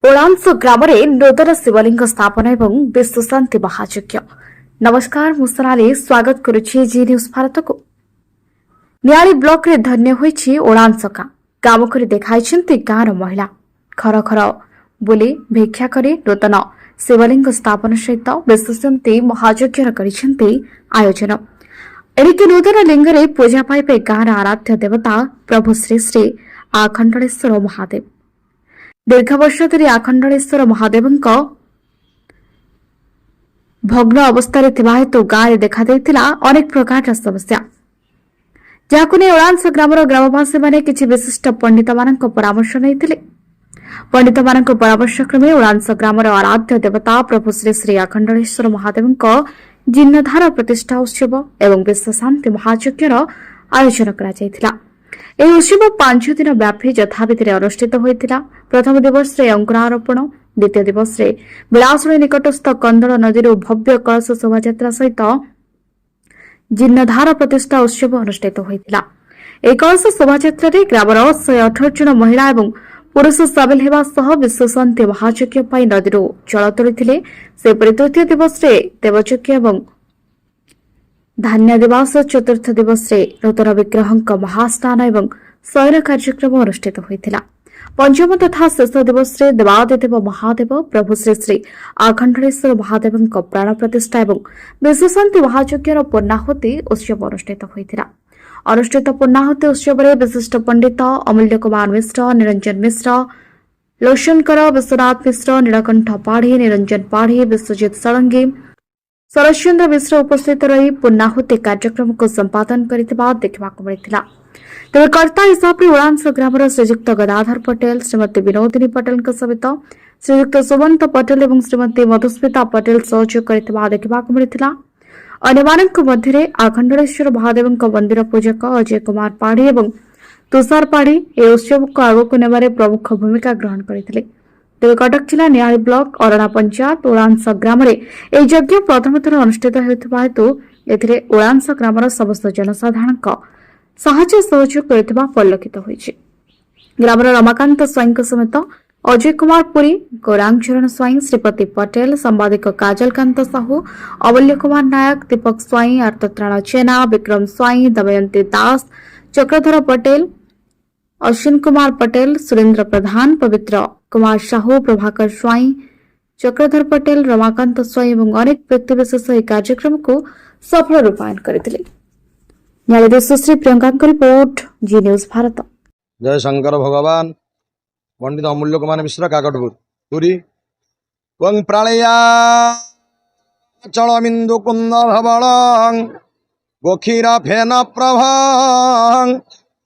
ओलांस ग्राम नूतन शिवलिंग स्थापना और विश्वशांति महायज्ञ। नमस्कार मुसराली स्वागत करुछि जी न्यूज भारत को। नियाली ब्लॉक रे धन्य होइछि ओलांस गाँ। काम करी देखाइछन्ति गाँर महिला घर घर बुली भिक्षा करी नूतन शिवलिंग स्थापना सहित विश्वशांति महायज्ञ करिछन्ति आयोजन। एणिकी नूतन लिंगरे पूजा पाइबे गाँर आराध्य देवता प्रभु श्री श्री आखंडलेश्वर महादेव। दीर्घ वर्ष धरी आखंडलेश्वर महादेव भग्न अवस्था हेतु गाँव में देखा अनेक प्रकार समस्या, जहां नहीं ओलांस ग्रामर ग्रामवासी मैंने किसी विशिष्ट पंडित मान परामर्श नहीं। पंडित मान परामर्श क्रमे ओलांस ग्रामर आराध्य देवता प्रभु श्री श्री आखंडलेश्वर महादेव जीर्णोद्धार प्रतिष्ठा उत्सव एवं विश्वशांति महायज्ञ आयोजन कर उत्सव 5 दिन व्यापी यथाविधि अनुष्ठित होता। प्रथम दिवस रे अंकुरारोपण, द्वितीय दिवस रे बिलासुणी निकटस्थ कंदल नदी भव्य कलश शोभायात्रा सहित जीर्णोद्धार प्रतिष्ठा उत्सव अनुष्ठित होता। एक कलश शोभायात्रा ग्रामर 118 जन महिला और पुरुष सामिल होगा सह विश्वशांति महायज्ञ नदी जल तोड़ी। तृतीय दिवस रे देवयज्ञ और धान्य दिवस, चतुर्थ दिवस रे नूतन विग्रह महास्नान और शयन कार्यक्रम अनुष्ठित होता। पंचम तथा शेष दिवस रे देवादिदेव महादेव प्रभु श्री श्री आखंडलेश्वर महादेव प्राण प्रतिष्ठा और विश्वशांति महायज्ञ पूर्णाहुति उत्सव अनुष्ठित होता। अनुष्ठित पूर्णाहुति उत्सव में विशिष्ट पंडित अमूल्य कुमार मिश्र, निरंजन मिश्र, लोशनकर, विश्वनाथ मिश्र, नीलकंठ पाढ़ी, निरंजन पाढ़ी, विश्वजित षडंगी, शरश्चंद्र मिश्र उपस्थित रही पूर्णाहुति कार्यक्रम को संपादन करथिबा देखबाक मिलिथिला। तेज कर्ता हिसाब से ओलांस ग्रामर श्रीजुक्त गदाधर पटेल, श्रीमती विनोदिनी पटेल सहित श्रीजुक्त सुमंत पटेल और श्रीमती मधुस्मिता पटेल सहयोग करथिबा देखबाक मिलिथिला। अन्यमानक मध्य आखंडलेश्वर महादेव मंदिर पूजक अजय कुमार पाढ़ी और तुषार पाढ़ी ए उत्सव को आगक नेबारे प्रमुख भूमिका ग्रहण करथिले। तेज कटक जिला नियाली ब्लॉक अरणा पंचायत ओलांस ग्राम यज्ञ प्रथम थर अनुष्ठित होता हेतु एथिरे ओलांस ग्रामर समस्त जनसाधारण साहाय्य सहयोग करथिबा परिलक्षित होइछि। ग्रामर रमाकांत स्वाईं समेत अजय कुमार पुरी, गौरांगचरण स्वाईं, श्रीपति पटेल, संवादिक काजलकांत साहू, अमूल्य कुमार नायक, दीपक स्वाईं, आर्तत्राण जेना, विक्रम स्वाईं, दमयंती दास, चक्रधर पटेल, अश्विन कुमार पटेल, सुरेंद्र प्रधान, पवित्र कुमार साहू, प्रभाकर स्वाईं, चक्रधर पटेल, रमाकांत स्वाईं और अनेक व्यक्तिविशेष यह कार्यक्रम को सफल रूपायन करथिले। न्यायाधीश श्री प्रियंका रिपोर्ट, जी न्यूज भारत। जय शंकर भगवान। पंडित अमूल्य कुमार मिश्र, काकटपुर पुरी। त्वं प्राणया चलमिंदु कुंद भवलं गोखीरा फेन प्रभं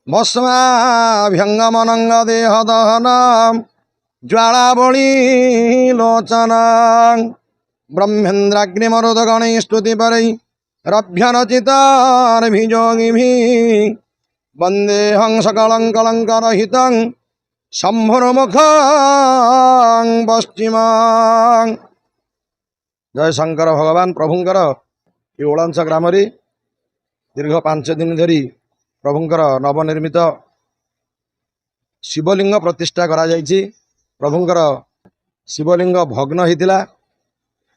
भस्माभ्यंगमनंग देह दहनम ज्वालाबली लोचनं ब्रह्मेन्द्राग्निमरुद गणैः स्तुतिपरै रभ्यनचिताभिजोगिभिः वन्देऽहं सकलं कलङ्करहितं शम्भुर्मुखं पश्चिमं। जय शंकर भगवान। प्रभुंकर ये ओलांस ग्राम दीर्घ 5 दिन धरी प्रभुंकर नवनिर्मित शिवलिंग प्रतिष्ठा करा जायछि। प्रभुंकर शिवलिंग भग्न होता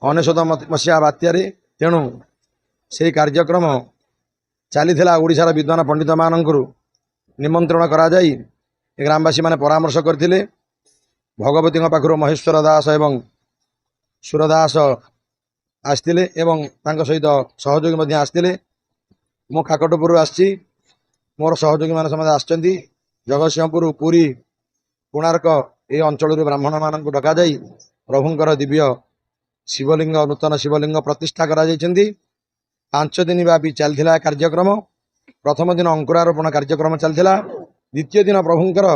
19 मसीहा बात्यारे, तेणु से कार्यक्रम चली ओडिशार विद्वान पंडित मानकु निमंत्रण करा जाई ग्रामवासी माने परामर्श करथिले। भगवती पाखु महेश्वर दास एवं सुरदास आसतिले एवं तांको सहित सहयोगी मध्य आसतिले। मो काकटपुर आसी, मोर सहयोगी माने समस्त आछंती। जगतसिंहपुर, पुरी, कोणार्क ए अंचल ब्राह्मण मानक डका जाई प्रभुंकर दिव्य शिवलिंग नूतन शिवलिंग प्रतिष्ठा करा जायछंती। 5 दिन व्यापी चलथिला कार्यक्रम। प्रथम दिन अंकुरारोपण कार्यक्रम चलथिला। द्वितीय दिन प्रभुंकर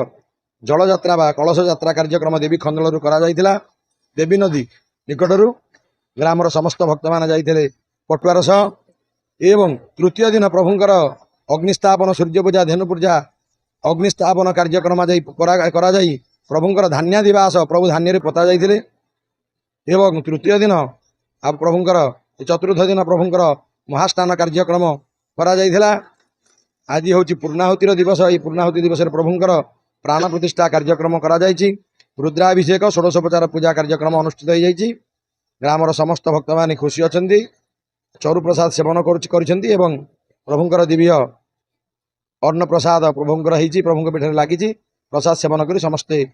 जल यात्रा बा कलश यात्रा कार्यक्रम देवी खंडलरू करा जायथिला। देवी नदी निकटरू ग्रामर समस्त भक्त मान जाइथिले पटुआर सह। एवं तृतीय दिन प्रभुंकर अग्निस्थापन, सूर्य पूजा, धेनु पूजा, अग्निस्थापन कार्यक्रम करा जाई प्रभुंकर धान्य दिवस प्रभु धान्य पोता जाइथिले। एवं तृतीय दिन आप प्रभुंकर चतुर्थ दिन प्रभुंकर महास्नान कार्यक्रम करा जाइथिला। आज हूँ पूर्णाहुतिर दिवस। ये पूर्णाहुति दिवस प्रभुंकर प्राण प्रतिष्ठा कार्यक्रम करा जायछि। रुद्राभिषेक षोडशोपचार पूजा कार्यक्रम अनुष्ठित हो जाइए। ग्रामर समस्त भक्त माने खुशी अच्छा चरु प्रसाद सेवन करुँच एवं प्रभुंकर दिव्य अन्न प्रसाद प्रभुंकर होती प्रभु पीठ लगी प्रसाद सेवन कर समस्ते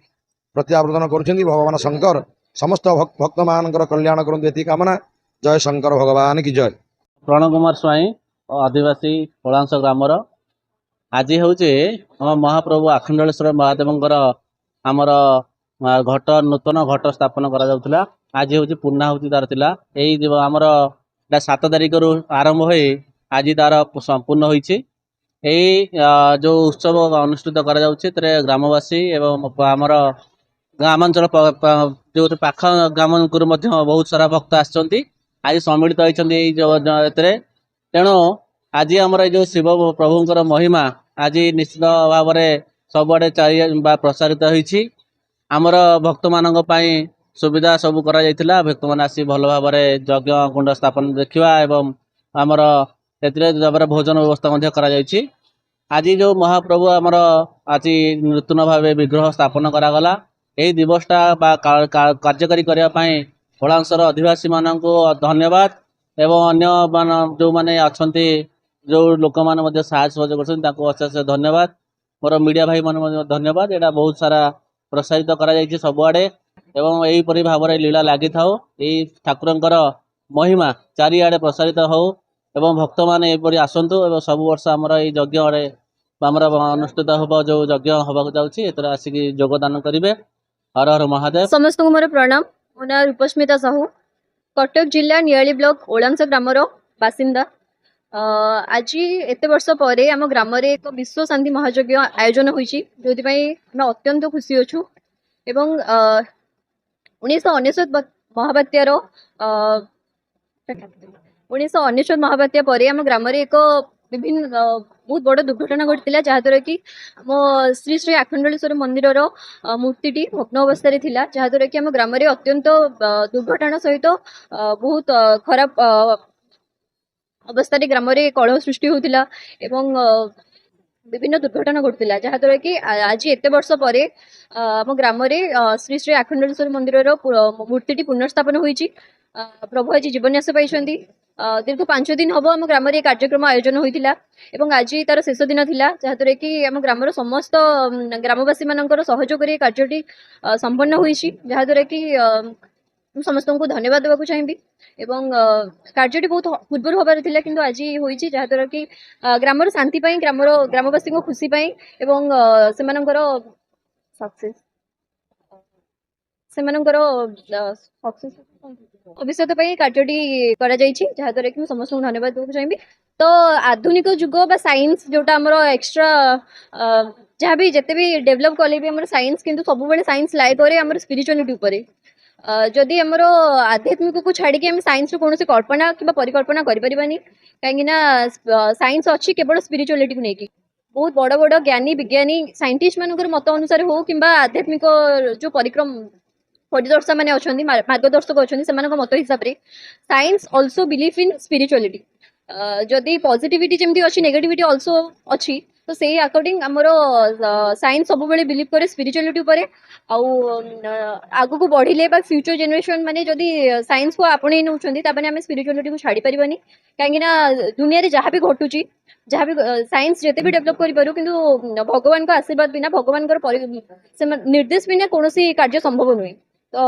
प्रत्यावर्तन करुँच। भगवान शंकर समस्त भक्त मान कल्याण करते ये कामना। जय शंकर भगवान की जय। प्रणव कुमार स्वाई आदिवासी कोलांस ग्रामर आज हूँ महाप्रभु आखंडेश्वर महादेवंकर आमर घट नूतन घट स्थापन करा आज हूँ पूर्णाहुति तार थिला यही आमर 7 तारिख रु आरंभ हो आज तार संपूर्ण होइछि। जो उत्सव अनुष्ठित करा ग्रामवासी एवं आमर ग्रामांचल जो पाख ग्राम बहुत सारा भक्त आछंती आज सम्मिलित होती। तेणु आज आमर जो शिव प्रभुंकर महिमा आज निश्चित भाव में सबुआडे प्रसारित होइछि। आमर भक्त मानक पई सुविधा सब करा जायतिला। भक्त मान आसी भल भाव में यज्ञ कुंड स्थापन देखिवा एवं आमर एतिरे भोजन व्यवस्था मध्य करा जायछि। आज जो महाप्रभु आमर आज नूतन भाव विग्रह स्थापन करागला यही दिवसटा कार्यकारी करने कोलांसर आदिवासी मानक धन्यवाद एवं अन्य मान जो मैंने अच्छा जो लोक मैंने साहस सहयोग अशेष धन्यवाद। मोर मीडिया भाई मान धन्यवाद। यहाँ बहुत सारा प्रसारित करा सबुआडे एवं यहीपरि भाव में लीला लगी था यही ठाकुरंकर महिमा चारिआडे प्रसारित हो एवं भक्त मैंने यहपरि आसतु एवं सब वर्ष आमर ये यज्ञ आमर अनुष्ठित हम जो यज्ञ होगा जाऊँगी आसिक योगदान करेंगे। हर हर महादेव। समस्त को मोर प्रणाम। मो ना रूपस्मिता साहू कटक जिला नियाली ब्लॉक ओलांस ग्रामर बासिंदा। आज एत वर्ष पर आम ग्राम एक विश्व शांति महायज्ञ आयोजन होती जो आम अत्यंत खुशी अच्छु। एवं 1999 महाबात्यार 1999 महाबात्या पर आम ग्राम एक विभिन्न बहुत बड़ दुर्घटना घटी जहाद्वारा कि आम श्री श्री आखंडेश्वर मंदिर मूर्ति भग्न अवस्था जहाद्वारा कि आम ग्राम अत्यंत दुर्घटना सहित बहुत खराब अवस्था ग्राम कलह सृष्टि होता एवं विभिन्न दुर्घटना घटुला जहाद्वारा कि आज एत वर्ष पर आम ग्राम श्री श्री आखंडेश्वर मंदिर मूर्ति पुनर्स्थापन होती। प्रभु आज जीवन्यास पाई दीर्घ 5 दिन हम आम ग्राम कार्यक्रम आयोजन होता एवं आज तार शेष दिन थिला जहाद्वारा कि आम ग्राम समस्त ग्रामवासी मानकर सहयोग कार्यटी संपन्न होती जहाद्वारा कि समस्त को धन्यवाद देवाक चाहिए। एवं कार्यटी बहुत पूर्व हबार थिला किंतु आज होईची जहाद्वारा कि ग्रामर शांति पाई ग्रामवासी को खुशी पाई एवं सेमानकर सक्सेस सेमानकर सक्सेस भविष्य कार्यटी करा जायछि जहाद्वारा कि समस्त को धन्यवाद देवाक चाहिए। तो आधुनिक जुग बा साइंस जोटा हमर एक्स्ट्रा जहाँ भी जिते भी डेभलप कले भी हमर साइंस किंतु सब बेले साइंस लाए करे हमर स्पिरिचुअलिटी उपरे जदि आमर आध्यात्मिक को छाड़ी आम साइंस कौन कल्पना कि परिकल्पना करें कहीं साइंस अच्छी केवल स्पिरिचुअलिटी को लेकिन बहुत बड़ बड़ ज्ञानी विज्ञानी साइंटिस्ट मान मत अनुसार हो कि आध्यात्मिक जो परिदर्शक मैंने अच्छा मार्गदर्शक अच्छा से मत हिसाब से science also believe in spirituality जदि पॉजिटिविटी जमी अच्छी नेगेटिविटी ऑल्सो अच्छी तो से अकॉर्डिंग आमर साइंस सब बेले बिलीव करे स्पिरिचुअलिटी उपरे आगु को बढ़िले फ्यूचर जनरेशन माने जदि साइंस को आपणे नउछंदी ताबने आमे स्पिरिचुअलिटी को छाड़ी परिबानी काहेकि दुनिया रे जहाँ भी घटुची जहाँ भी साइंस जेते भी डेवलप करि पारू किंतु भगवान को आशीर्वाद बिना भगवान निर्देश बिना कौन कार्य संभव नुहे। तो